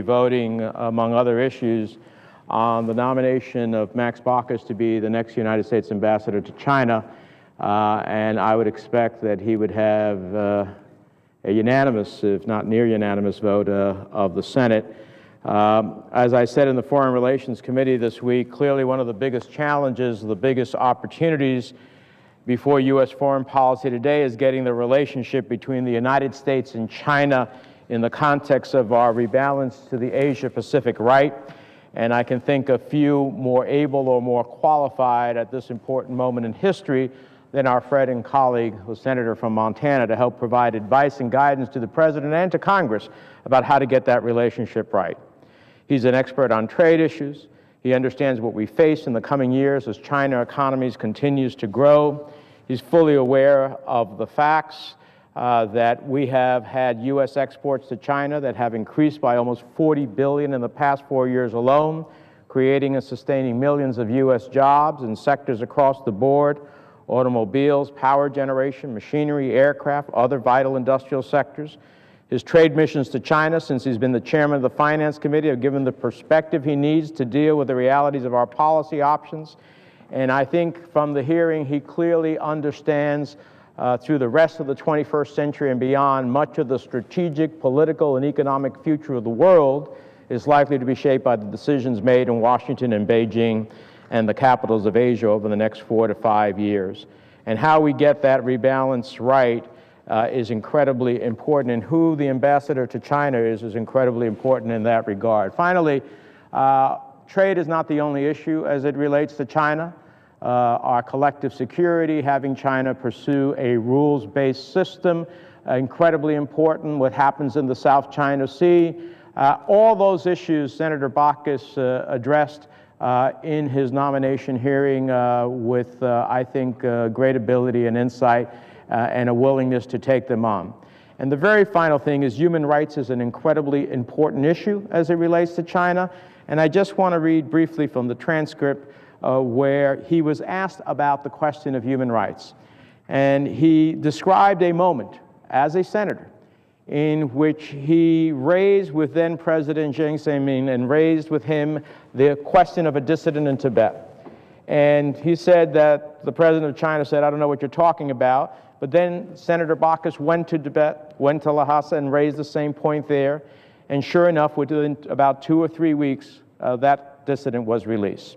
voting, among other issues, on the nomination of Max Baucus to be the next United States ambassador to China, and I would expect that he would have a unanimous, if not near unanimous, vote of the Senate. As I said in the Foreign Relations Committee this week, clearly one of the biggest challenges, the biggest opportunities before U.S. foreign policy today is getting the relationship between the United States and China in the context of our rebalance to the Asia-Pacific right. And I can think of few more able or more qualified at this important moment in history than our friend and colleague, the senator from Montana, to help provide advice and guidance to the President and to Congress about how to get that relationship right. He's an expert on trade issues. He understands what we face in the coming years as China economies continues to grow. He's fully aware of the facts that we have had U.S. exports to China that have increased by almost $40 billion in the past 4 years alone, creating and sustaining millions of U.S. jobs in sectors across the board: automobiles, power generation, machinery, aircraft, other vital industrial sectors. His trade missions to China, since he's been the chairman of the Finance Committee, have given the perspective he needs to deal with the realities of our policy options. And I think from the hearing, he clearly understands through the rest of the 21st century and beyond, much of the strategic, political, and economic future of the world is likely to be shaped by the decisions made in Washington and Beijing and the capitals of Asia over the next 4 to 5 years. And how we get that rebalance right is incredibly important, and who the ambassador to China is incredibly important in that regard. Finally, trade is not the only issue as it relates to China. Our collective security, having China pursue a rules-based system, incredibly important. What happens in the South China Sea, all those issues Senator Baucus addressed in his nomination hearing with, I think, great ability and insight and a willingness to take them on. And the very final thing is human rights is an incredibly important issue as it relates to China. And I just want to read briefly from the transcript where he was asked about the question of human rights. And he described a moment as a senator in which he raised with then President Jiang Zemin and raised with him the question of a dissident in Tibet. And he said that the president of China said, "I don't know what you're talking about." But then Senator Baucus went to Tibet, went to Lhasa, and raised the same point there. And sure enough, within about 2 or 3 weeks, that dissident was released.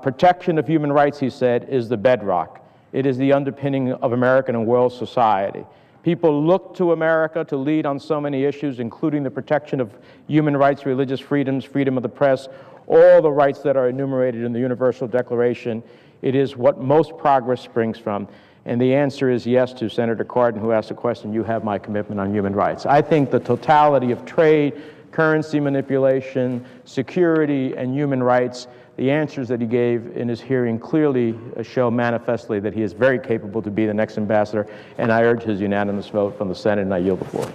Protection of human rights, he said, is the bedrock. It is the underpinning of American and world society. People look to America to lead on so many issues, including the protection of human rights, religious freedoms, freedom of the press, all the rights that are enumerated in the Universal Declaration. It is what most progress springs from. And the answer is yes to Senator Cardin, who asked the question, "You have my commitment on human rights." I think the totality of trade, currency manipulation, security, and human rights, the answers that he gave in his hearing clearly show manifestly that he is very capable to be the next ambassador, and I urge his unanimous vote from the Senate, and I yield the floor.